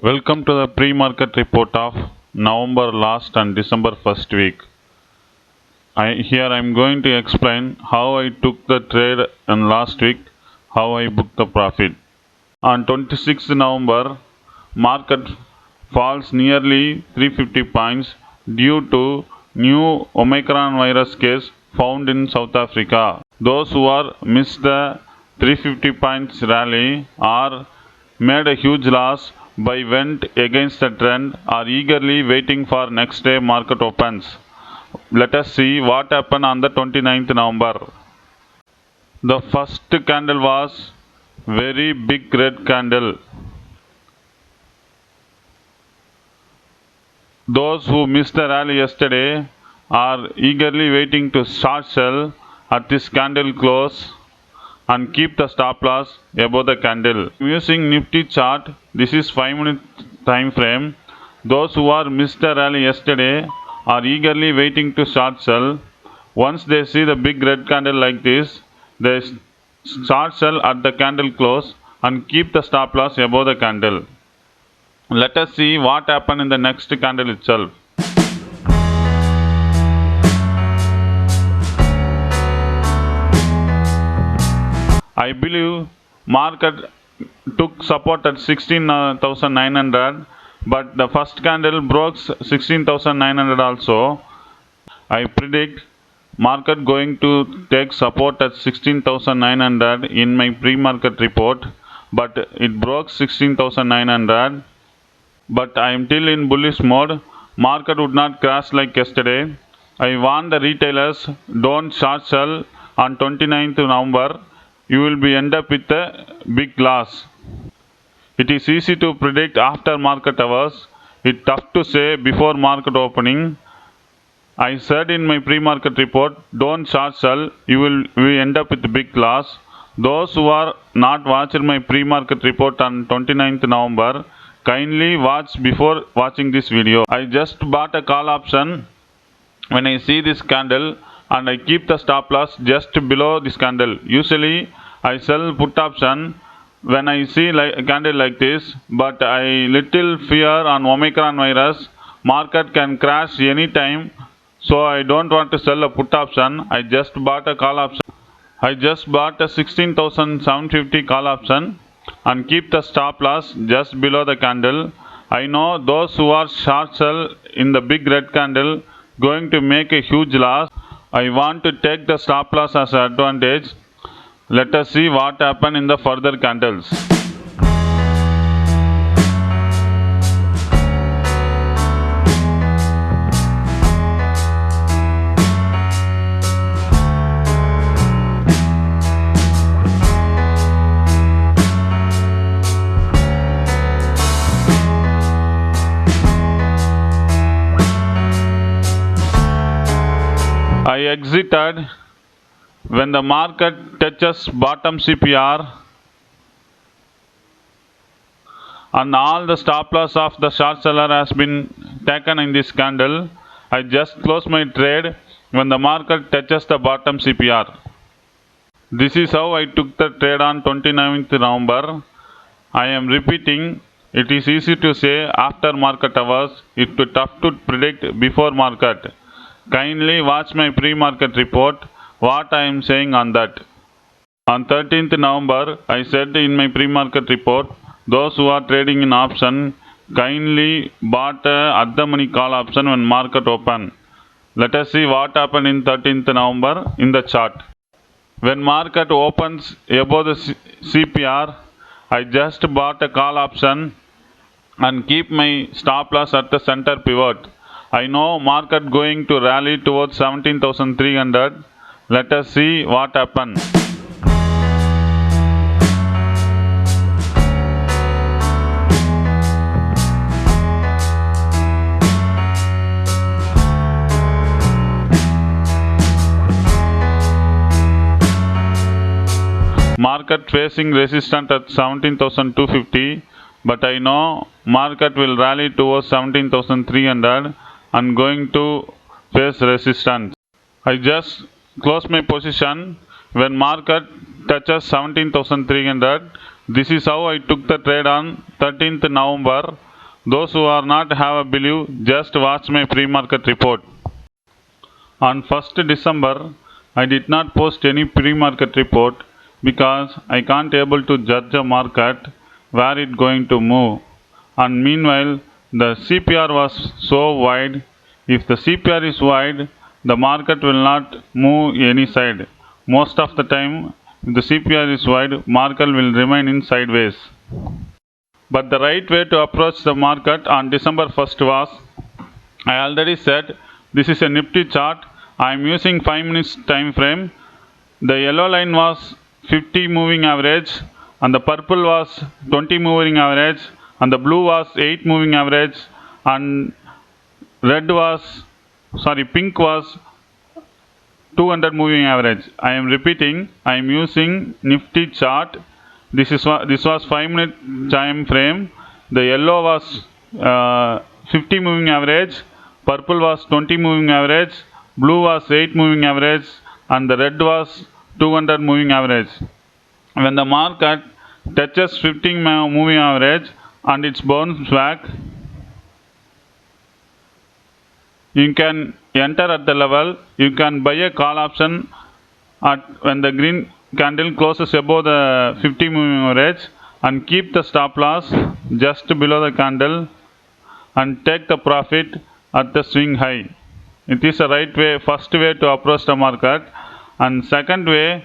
Welcome to the pre-market report of November last and December first week. Here I am going to explain how I took the trade in last week, how I booked the profit. On 26th November, market falls nearly 350 points due to new Omicron virus case found in South Africa. Those who are missed the 350 points rally or made a huge loss by went against the trend are eagerly waiting for next day market opens. Let us see what happened on the 29th November. The first candle was very big red candle. Those who missed the rally yesterday are eagerly waiting to short sell at this candle close and keep the stop loss above the candle. Using Nifty chart, this is 5-minute time frame. Those who are missed the rally yesterday are eagerly waiting to short sell. Once they see the big red candle like this, they short sell at the candle close and keep the stop loss above the candle. Let us see what happened in the next candle itself. I believe market took support at 16,900, but the first candle broke 16,900 also. I predict market going to take support at 16,900 in my pre-market report, but it broke 16,900. But I am still in bullish mode. Market would not crash like yesterday. I warn the retailers, don't short sell on 29th November. You will be end up with a big loss. It is easy to predict after market hours. It's tough to say before market opening. I said in my pre-market report, don't short sell. You will end up with a big loss. Those who are not watching my pre-market report on 29th November, kindly watch before watching this video. I just bought a call option when I see this candle and I keep the stop loss just below this candle. Usually I sell put option when I see a candle like this, but I little fear on Omicron virus. Market can crash anytime, so I don't want to sell a put option. I just bought a call option. I just bought a 16,750 call option and keep the stop loss just below the candle. I know those who are short sell in the big red candle going to make a huge loss. I want to take the stop loss as an advantage. Let us see what happened in the further candles. I exited when the market touches bottom CPR and all the stop loss of the short seller has been taken in this candle. I just close my trade when the market touches the bottom CPR. This is how I took the trade on 29th November. I am repeating, it is easy to say after market hours, it is tough to predict before market. Kindly watch my pre-market report, what I am saying on that. On 13th November, I said in my pre-market report, those who are trading in option, kindly bought at the money call option when market open. Let us see what happened in 13th November in the chart. When market opens above the CPR, I just bought a call option and keep my stop loss at the center pivot. I know market going to rally towards 17,300. Let us see what happens. Market facing resistance at 17,250, but I know market will rally towards 17,300 and going to face resistance. I just close my position when market touches 17,300 This is how I took the trade on 13th November. Those who are not have a belief, just watch my pre-market report. On 1st December, I did not post any pre-market report because I can't able to judge the market where it going to move. And meanwhile, the CPR was so wide. If the CPR is wide, the market will not move any side. Most of the time, if the CPR is wide, market will remain in sideways. But the right way to approach the market on December 1st was, I already said, this is a Nifty chart. I am using 5 minutes time frame. The yellow line was 50 moving average, and the purple was 20 moving average, and the blue was 8 moving average, and pink was 200 moving average. I am repeating, I am using Nifty chart. This was 5 minute time frame. The yellow was 50 moving average, purple was 20 moving average, blue was 8 moving average, and the red was 200 moving average. When the market touches 15 moving average and it's bounce back, you can enter at the level. You can buy a call option when the green candle closes above the 50 moving average, and keep the stop loss just below the candle and take the profit at the swing high. It is the right way, first way to approach the market. And second way,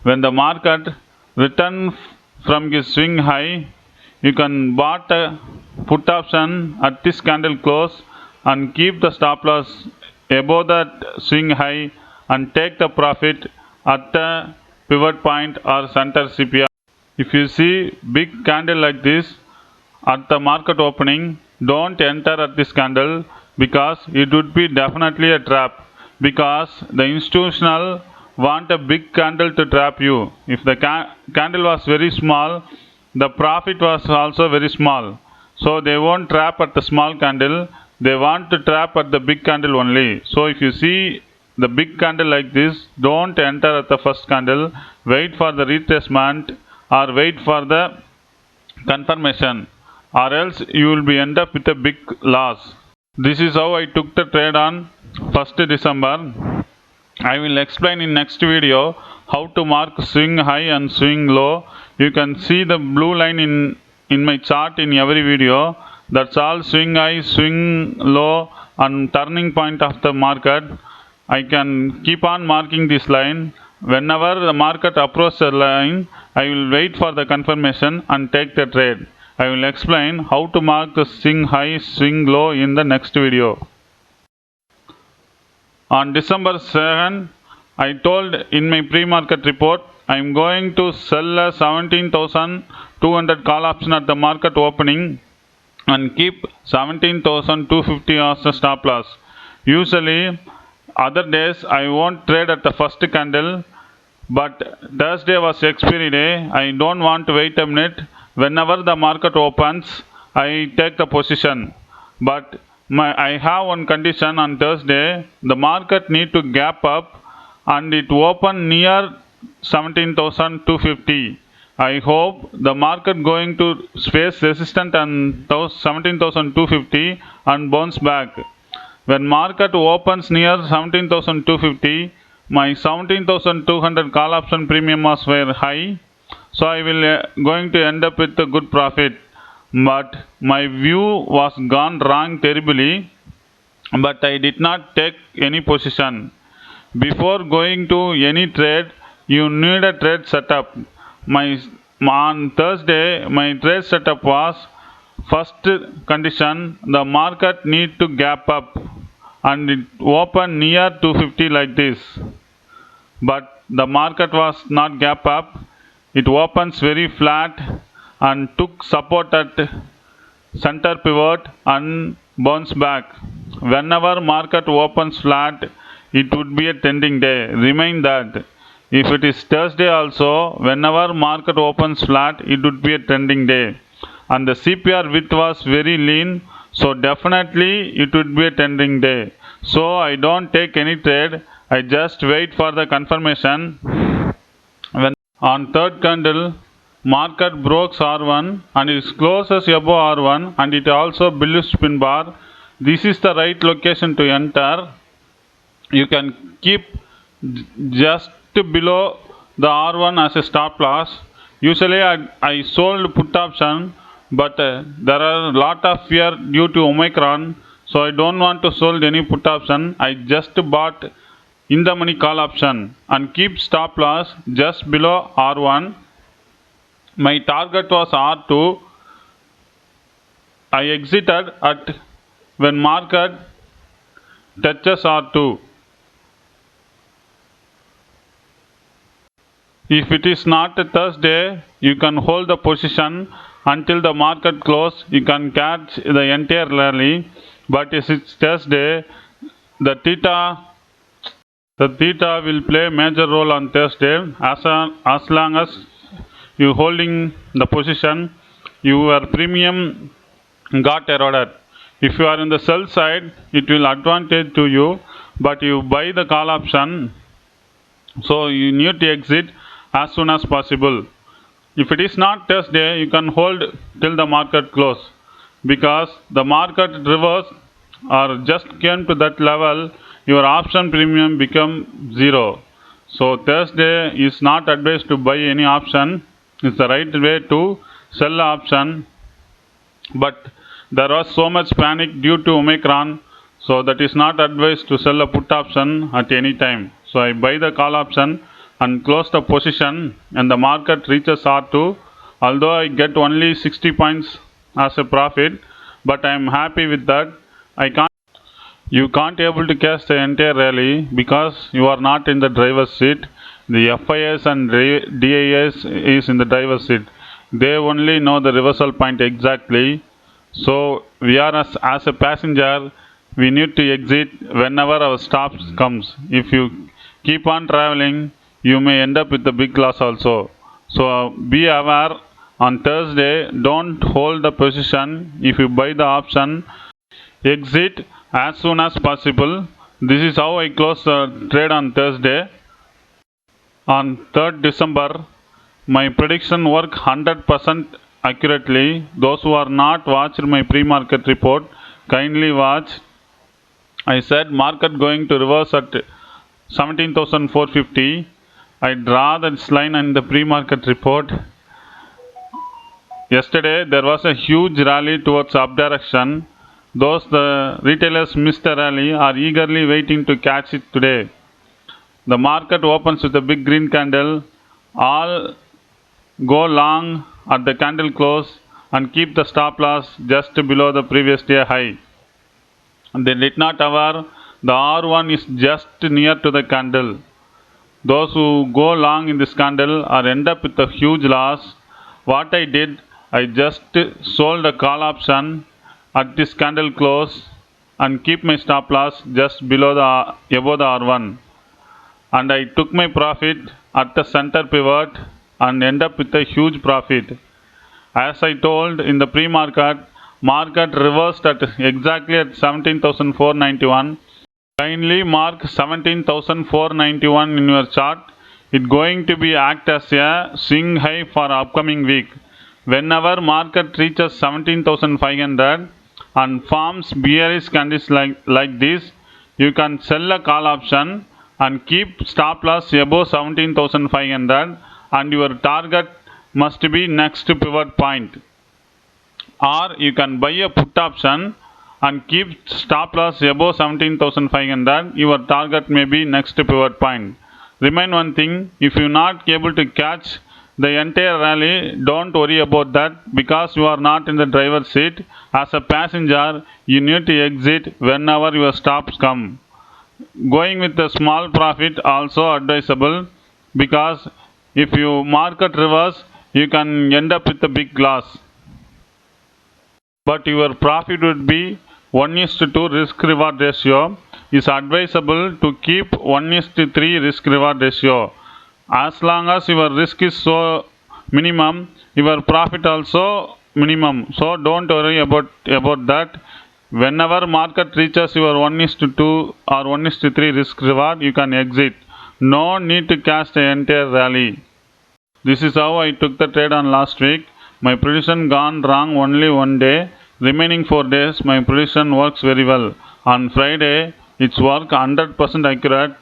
when the market return from the swing high, you can bought a put option at this candle close and keep the stop loss above that swing high and take the profit at the pivot point or center CPR. If you see big candle like this at the market opening, don't enter at this candle because it would be definitely a trap, because the institutional want a big candle to trap you. If the candle was very small, the profit was also very small. So they won't trap at the small candle, they want to trap at the big candle only. So if you see the big candle like this, don't enter at the first candle, wait for the retracement or wait for the confirmation, or else you will be end up with a big loss. This is how I took the trade on 1st December. I will explain in next video how to mark swing high and swing low. You can see the blue line in my chart in every video. That's all swing high, swing low and turning point of the market. I can keep on marking this line. Whenever the market approaches the line, I will wait for the confirmation and take the trade. I will explain how to mark the swing high, swing low in the next video. On December 2nd, I told in my pre-market report, I am going to sell a 17,200 call option at the market opening and keep 17,250 as a stop loss. Usually, other days I won't trade at the first candle, but Thursday was expiry day. I don't want to wait a minute. Whenever the market opens, I take the position. But I have one condition on Thursday. The market need to gap up and it open near 17,250. I hope the market going to face resistance on 17,250 and bounce back. When market opens near 17,250, my 17,200 call option premium was very high, so I will going to end up with a good profit. But my view was gone wrong terribly, but I did not take any position. Before going to any trade, you need a trade setup. On Thursday, my trade setup was, first condition, the market need to gap up and it open near 250 like this. But the market was not gap up. It opens very flat and took support at center pivot and bounce back. Whenever market opens flat, it would be a trending day. Remind that. If it is Thursday also, whenever market opens flat, it would be a trending day. And the CPR width was very lean, so definitely it would be a trending day. So I don't take any trade. I just wait for the confirmation. When on third candle, market breaks R1 and it closes above R1 and it also builds spin bar, this is the right location to enter. You can keep just below the R1 as a stop loss. Usually I sold put option, but there are a lot of fear due to Omicron, so I don't want to sold any put option. I just bought in the money call option and keep stop loss just below R1. My target was R2. I exited at when market touches R2. If it is not a Thursday, you can hold the position until the market close. You can catch the entire rally. But if it's Thursday, the theta will play a major role on Thursday. As long as you holding the position, your premium got eroded. If you are in the sell side, it will advantage to you, but you buy the call option, so you need to exit as soon as possible. If it is not Thursday, you can hold till the market close, because the market reverse or just came to that level, your option premium become zero. So Thursday is not advised to buy any option. It's the right way to sell the option, but there was so much panic due to Omicron, so that is not advised to sell a put option at any time. So I buy the call option and close the position, and the market reaches R2. Although I get only 60 points as a profit, but I am happy with that. You can't able to catch the entire rally because you are not in the driver's seat. The FIS and DIS is in the driver's seat. They only know the reversal point exactly. So we are as a passenger, we need to exit whenever our stop comes. If you keep on traveling, you may end up with a big loss also. So be aware on Thursday. Don't hold the position. If you buy the option, exit as soon as possible. This is how I close the trade on Thursday. On 3rd December, my prediction worked 100% accurately. Those who are not watched my pre-market report, kindly watch. I said market going to reverse at 17,450. I draw this line in the pre-market report. Yesterday there was a huge rally towards up direction. Those the retailers missed the rally are eagerly waiting to catch it today. The market opens with a big green candle. All go long at the candle close and keep the stop loss just below the previous day high. They did not aware the R1 is just near to the candle. Those who go long in this candle are end up with a huge loss. What I did, I just sold a call option at this candle close and keep my stop loss just below above the R1. And I took my profit at the center pivot and end up with a huge profit. As I told in the pre-market, market reversed at exactly at 17,491. Kindly mark 17,491 in your chart. It going to be act as a swing high for upcoming week. Whenever market reaches 17,500 and forms bearish candles like this, you can sell a call option and keep stop loss above 17,500, and your target must be next pivot point. Or you can buy a put option and keep stop loss above 17,500. Your target may be next pivot point. Remind one thing, if you are not able to catch the entire rally, don't worry about that, because you are not in the driver's seat. As a passenger, you need to exit whenever your stops come. Going with a small profit also advisable, because if you market reverse, you can end up with a big loss. But your profit would be 1:2 risk reward ratio. Is advisable to keep 1:3 risk reward ratio. As long as your risk is so minimum, your profit also minimum. So don't worry about that. Whenever market reaches your 1:2 or 1:3 risk reward, you can exit. No need to catch the entire rally. This is how I took the trade on last week. My prediction gone wrong only one day. Remaining 4 days, my prediction works very well. On Friday, it's work 100% accurate.